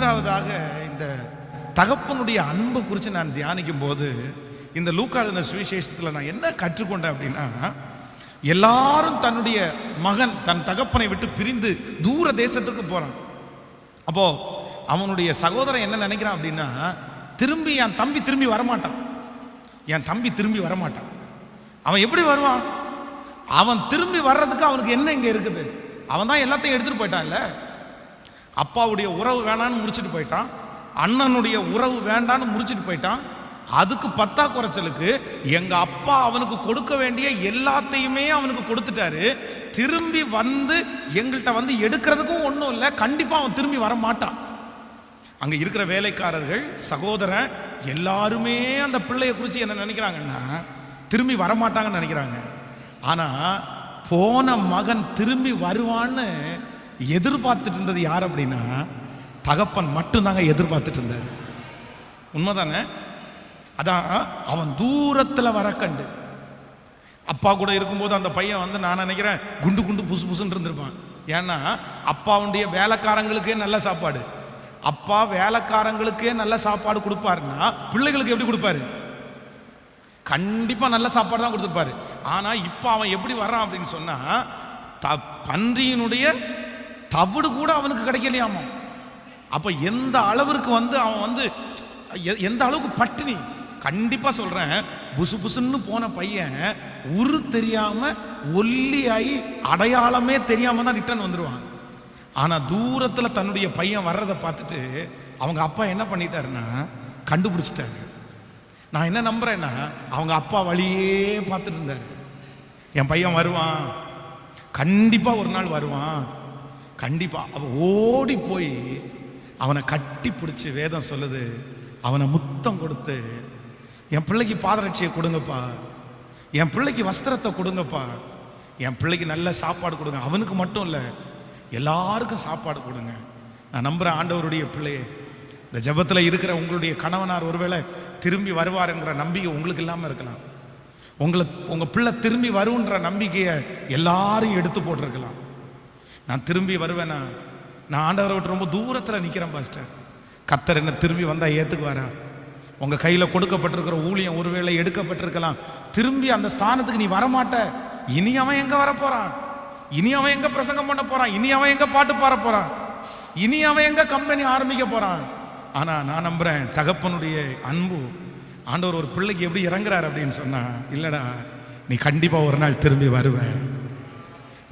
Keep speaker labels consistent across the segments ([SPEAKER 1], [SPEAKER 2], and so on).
[SPEAKER 1] மூன்றாவதாக இந்த தகப்பனுடைய அன்பை குறித்து நான் தியானிக்கும் போது இந்த லூக்கா எழுதின சுவிசேஷத்தில் நான் என்ன கற்றுக்கொண்டேன் அப்படின்னா, எல்லாரும் தன்னுடைய மகன் தன் தகப்பனை விட்டு பிரிந்து தூர தேசத்துக்கு போறான். அப்போ அவனுடைய சகோதரன் என்ன நினைக்கிறான் அப்படின்னா, திரும்பி என் தம்பி திரும்பி வரமாட்டான், என் தம்பி திரும்பி வரமாட்டான். அவன் எப்படி வருவான்? அவன் திரும்பி வர்றதுக்கு அவனுக்கு என்ன இங்கே இருக்குது? அவன் தான் எல்லாத்தையும் எடுத்துட்டு போயிட்டான்ல. அப்பாவுடைய உறவு வேணான்னு முடிச்சுட்டு போயிட்டான், அண்ணனுடைய உறவு வேண்டான்னு முடிச்சுட்டு போயிட்டான். அதுக்கு பத்தா குறைச்சலுக்கு எங்க அப்பா அவனுக்கு கொடுக்க வேண்டிய எல்லாத்தையுமே அவனுக்கு கொடுத்துட்டாரு. திரும்பி வந்து எங்கள்கிட்ட வந்து எடுக்கிறதுக்கும் ஒன்றும் இல்லை. கண்டிப்பா அவன் திரும்பி வர மாட்டான். அங்க இருக்கிற வேலைக்காரர்கள், சகோதரன் எல்லாருமே அந்த பிள்ளைய குறித்து என்ன நினைக்கிறாங்கன்னா, திரும்பி வரமாட்டாங்கன்னு நினைக்கிறாங்க. ஆனா போன மகன் திரும்பி வருவான்னு எதிர்பார்த்துட்டு இருந்தது யார் அப்படின்னா, தகப்பன் மட்டும்தாங்க எதிர்பார்த்துட்டு இருந்தார். உண்மைதானே? அதான் அவன் தூரத்தில் வர கண்டு அப்பா கூட இருக்கும்போது அந்த பையன் வந்து நான் நினைக்கிறேன் குண்டு குண்டு புசு புசுன்னு இருந்திருப்பான். ஏன்னா அப்பாவுடைய வேலைக்காரங்களுக்கே நல்ல சாப்பாடு, அப்பா வேலைக்காரங்களுக்கே நல்ல சாப்பாடு கொடுப்பாருன்னா பிள்ளைகளுக்கு எப்படி கொடுப்பாரு? கண்டிப்பா நல்ல சாப்பாடு தான் கொடுத்துருப்பாரு. ஆனா இப்ப அவன் எப்படி வர்றான் அப்படின்னு சொன்னா, பன்றியினுடைய தவிடு கூட அவனுக்கு கிடைக்கலையாமா. அப்ப எந்த அளவிற்கு வந்து அவன் வந்து எந்த அளவுக்கு பட்டினி. கண்டிப்பா சொல்றேன், புசு புசுன்னு போன பையன் உரு தெரியாம ஒல்லியாகி அடையாளமே தெரியாம தான் ரிட்டர்ன் வந்துருவான். ஆனா தூரத்துல தன்னுடைய பையன் வர்றதை பார்த்துட்டு அவங்க அப்பா என்ன பண்ணிட்டாருன்னா கண்டுபிடிச்சிட்டாரு. நான் என்ன நம்புறேன்னா, அவங்க அப்பா வழியே பார்த்துட்டு இருந்தாரு. என் பையன் வருவான், கண்டிப்பா ஒரு நாள் வருவான், கண்டிப்பா. அவ ஓடி போய் அவனை கட்டி பிடிச்சி, வேதம் சொல்லுது, அவனை முத்தம் கொடுத்து, என் பிள்ளைக்கு பாதரட்சியை கொடுங்கப்பா, என் பிள்ளைக்கு வஸ்திரத்தை கொடுங்கப்பா, என் பிள்ளைக்கு நல்ல சாப்பாடு கொடுங்க. அவனுக்கு மட்டும் இல்லை, எல்லாருக்கும் சாப்பாடு கொடுங்க. நான் நம்புறேன் ஆண்டவருடைய பிள்ளையே, இந்த ஜெபத்தில் இருக்கிற உங்களுடைய கணவனார் ஒருவேளை திரும்பி வருவாருங்கிற நம்பிக்கை உங்களுக்கு இல்லாமல் இருக்கலாம். உங்கள் பிள்ளை திரும்பி வருன்ற நம்பிக்கையை எல்லாரும் எடுத்து போட்டிருக்கலாம். நான் திரும்பி வருவேனா? நான் ஆண்டவரை விட்டு ரொம்ப தூரத்தில் நிற்கிறேன் பாஸ்டர். கர்த்தர் என்ன திரும்பி வந்தால் ஏற்றுக்குவாரா? உங்கள் கையில் கொடுக்கப்பட்டிருக்கிற ஊழியம் ஒருவேளை எடுக்கப்பட்டிருக்கலாம். திரும்பி அந்த ஸ்தானத்துக்கு நீ வரமாட்ட. இனி அவன் எங்கே வரப்போறான்? இனி அவன் எங்கே பிரசங்கம் பண்ண போறான்? இனி அவன் எங்கே பாட்டு பாட போறான்? இனி அவன் எங்கே கம்பெனி ஆரம்பிக்க போறான்? ஆனால் நான் நம்புகிறேன், தகப்பனுடைய அன்பு, ஆண்டவர் ஒரு பிள்ளைக்கு எப்படி இறங்குறாரு அப்படின்னு சொன்னா, இல்லைடா நீ கண்டிப்பாக ஒரு நாள் திரும்பி வருவேன்.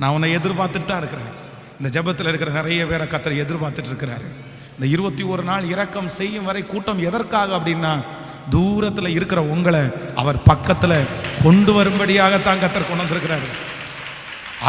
[SPEAKER 1] நான் உன்னை எதிர்பார்த்துட்டு தான் இருக்கிறேன். இந்த ஜெபத்தில் இருக்கிற நிறைய பேரை கர்த்தர் எதிர்பார்த்துட்டு இருக்கிறாரு. இந்த 21 நாள் இரக்கம் செய்யும் வரை கூட்டம் எதற்காக அப்படின்னா, தூரத்தில் இருக்கிற உங்களை அவர் பக்கத்தில் கொண்டு வரும்படியாகத்தான் கர்த்தர் கொண்டு வந்திருக்கிறாரு.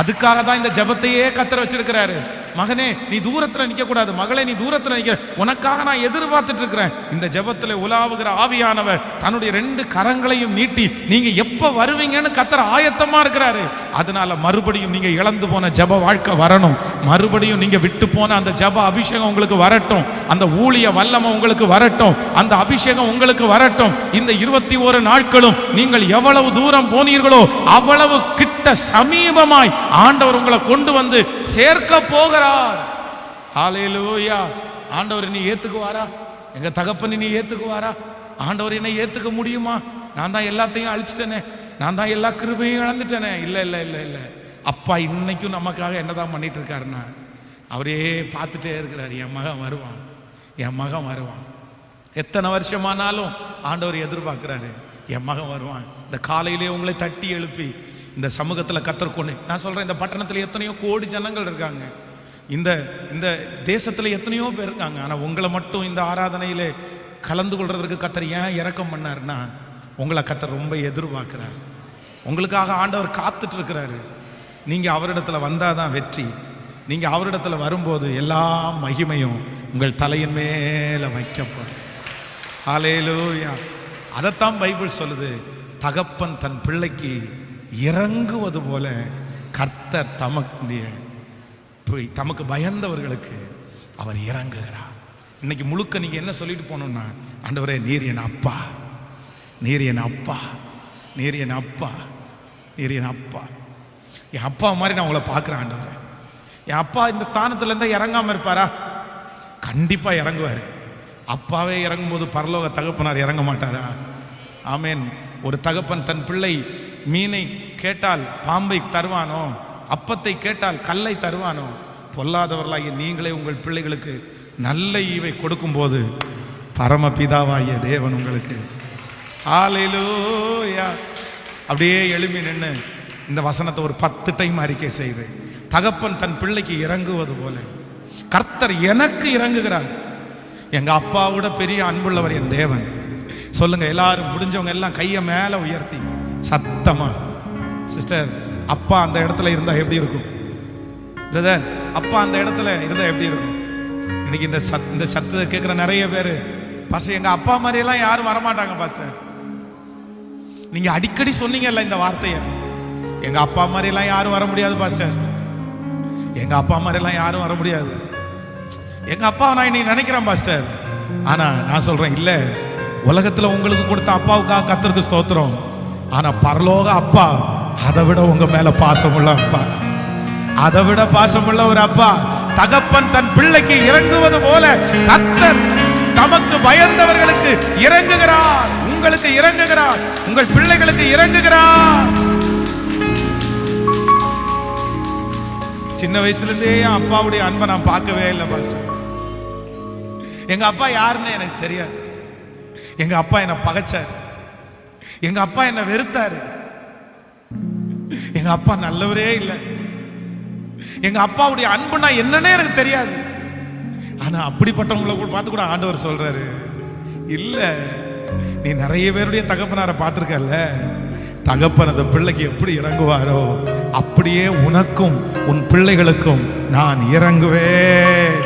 [SPEAKER 1] அதுக்காக தான் இந்த ஜெபத்தையே கர்த்தர் வச்சிருக்கிறாரு. மகனே நீ தூரத்தில் நிற்க கூடாது, மகளே நீ தூரத்தில் நிற்க, உனக்காக நான் எதிர்பார்த்துட்டு இருக்கிறேன். இந்த ஜெபத்தில் உலாவுகிற ஆவியானவர் தன்னுடைய 2 கரங்களையும் நீட்டி நீங்க எப்ப வருவீங்கன்னு கர்த்தர் ஆயத்தமா இருக்கிறாரு. அதனால மறுபடியும் நீங்க இழந்து போன ஜெப வாழ்க்கை வரணும், மறுபடியும் நீங்க விட்டு போன அந்த ஜெப அபிஷேகம் உங்களுக்கு வரட்டும், அந்த ஊழிய வல்லமை உங்களுக்கு வரட்டும், அந்த அபிஷேகம் உங்களுக்கு வரட்டும். இந்த 21 நாட்களும் நீங்கள் எவ்வளவு தூரம் போனீர்களோ அவ்வளவு கிட்ட சமீபமாய் ஆண்டவர் உங்களை கொண்டு வந்து சேர்க்க போகிறார். ஹல்லேலூயா. ஆண்டவர் நீ ஏத்துக்குவாரா? எங்க தகப்பனை நீ ஏத்துக்குவாரா? ஆண்டவர் என்னை ஏத்துக்க முடியுமா? நான் தான் எல்லாத்தையும் அழிச்சிட்டேனே, நான் தான் எல்லா கிருபையும் இழந்துட்டேனே. இல்லை இல்லை இல்லை இல்லை, அப்பா இன்னைக்கும் நமக்காக என்னதான் பண்ணிட்டு இருக்காருன்னா, அவரே பார்த்துட்டே இருக்கிறார். என் மகன் வருவான், என் மகன் வருவான். எத்தனை வருஷமானாலும் ஆண்டவர் எதிர்பார்க்கிறாரு, என் மகன் வருவான். இந்த காலையிலே உங்களை தட்டி எழுப்பி இந்த சமூகத்தில் கர்த்தர் கொண்டு, நான் சொல்றேன், இந்த பட்டணத்தில் எத்தனையோ கோடி ஜனங்கள் இருக்காங்க, இந்த இந்த தேசத்தில் எத்தனையோ பேர் இருக்காங்க. ஆனால் உங்களை மட்டும் இந்த ஆராதனையிலே கலந்து கொள்றதுக்கு கர்த்தர் ஏன் இரக்கம் பண்ணாருன்னா, உங்களை கர்த்தர் ரொம்ப எதிர்பார்க்கிறார். உங்களுக்காக ஆண்டவர் காத்துட்டு இருக்கிறாரு. நீங்க அவரிடத்துல வந்தாதான் வெற்றி. நீங்க அவரிடத்துல வரும்போது எல்லா மகிமையும் உங்கள் தலையின் மேல வைக்கப்படும். ஹல்லேலூயா. அதைத்தான் பைபிள் சொல்லுது, தகப்பன் தன் பிள்ளைக்கு இறங்குவது போல கர்த்தர் தமக்கு பயந்தவர்களுக்கு அவர் இறங்குகிறார். இன்னைக்கு முழுக்க நீங்க என்ன சொல்லிட்டு போனோம்னா, ஆண்டவரே நீர் என் அப்பா, நீர் என் அப்பா, நீர் என் அப்பா, நீர் என் அப்பா. என் அப்பா மாதிரி நான் உங்களை பார்க்குறேன் ஆண்டவரே. என் அப்பா இந்த ஸ்தானத்துல இருந்தா இறங்காம இருப்பாரா? கண்டிப்பா இறங்குவாரு. அப்பாவே இறங்கும்போது பரலோக தகப்பனார் இறங்க மாட்டாரா? ஆமேன். ஒரு தகப்பன் தன் பிள்ளை மீனை கேட்டால் பாம்பை தருவானோ, அப்பத்தை கேட்டால் கல்லை தருவானோ, பொல்லாதவர்களாகிய நீங்களே உங்கள் பிள்ளைகளுக்கு நல்ல ஈவை கொடுக்கும்போது பரமபிதாவாகிய தேவன் உங்களுக்கு ஹல்லேலூயா. அப்படியே எழும்பி நின்று இந்த வசனத்தை ஒரு 10 டைம் அறிக்கை செய்து, தகப்பன் தன் பிள்ளைக்கு இறங்குவது போல கர்த்தர் எனக்கு இறங்குகிறார். எங்க அப்பாவோட பெரிய அன்புள்ளவர் என் தேவன். சொல்லுங்க எல்லாரும், முடிஞ்சவங்க எல்லாம் கையை மேல உயர்த்தி சத்தமா. சிஸ்டர், அப்பா அந்த இடத்துல இருந்தா எப்படி இருக்கும்? பிரதர், அப்பா அந்த இடத்துல இருந்தா எப்படி இருக்கும்? இன்னைக்கு இந்த சத்தத்தை கேட்குற நிறைய பேர், பாஸ்டர் எங்க அப்பா மாதிரி எல்லாம் யாரும் வரமாட்டாங்க பாஸ்டர். நீங்க அடிக்கடி சொன்னீங்கல்ல இந்த வார்த்தையை, எங்க அப்பா மாதிரி எல்லாம் யாரும் வர முடியாது பாஸ்டர், எங்க அப்பா மாதிரி எல்லாம் யாரும் வர முடியாது. எங்க அப்பாவை நான் இன்னைக்கு நினைக்கிறேன் பாஸ்டர். ஆனா நான் சொல்றேன், இல்ல, உலகத்துல உங்களுக்கு கொடுத்த அப்பாவுக்காக கர்த்தருக்கு ஸ்தோத்திரம். ஆனா பரலோக அப்பா அதை விட உங்க மேல பாசமுள்ள அப்பா, அதை விட பாசமுள்ள ஒரு அப்பா. தகப்பன் தன் பிள்ளைக்கு இறங்குவது போல கர்த்தர் தமக்கு பயந்தவர்களுக்கு இறங்குகிறார். உங்களுக்கு இறங்குகிறார், உங்கள் பிள்ளைகளுக்கு இறங்குகிறார். சின்ன வயசுல இருந்தே என் அப்பாவுடைய அன்பை நான் பார்க்கவே இல்லை பாஸ்டர். எங்க அப்பா யாருன்னு எனக்கு தெரியாது. எங்க அப்பா என்ன பகைச்சார், எங்க அப்பா என்ன வெறுத்தாரு, எங்க அப்பா நல்லவரே இல்லை. எங்க அப்பாவுடைய அன்புனா என்னன்னே எனக்கு தெரியாது. ஆனா அப்படிப்பட்டவங்களை கூட பார்த்து கூட ஆண்டவர் சொல்றாரு, இல்ல நீ நிறைய பேருடைய தகப்பனாரை பார்த்திருக்கல்ல, தகப்பன் அந்த பிள்ளைக்கு எப்படி இறங்குவாரோ அப்படியே உனக்கும் உன் பிள்ளைகளுக்கும் நான் இறங்குவேன்.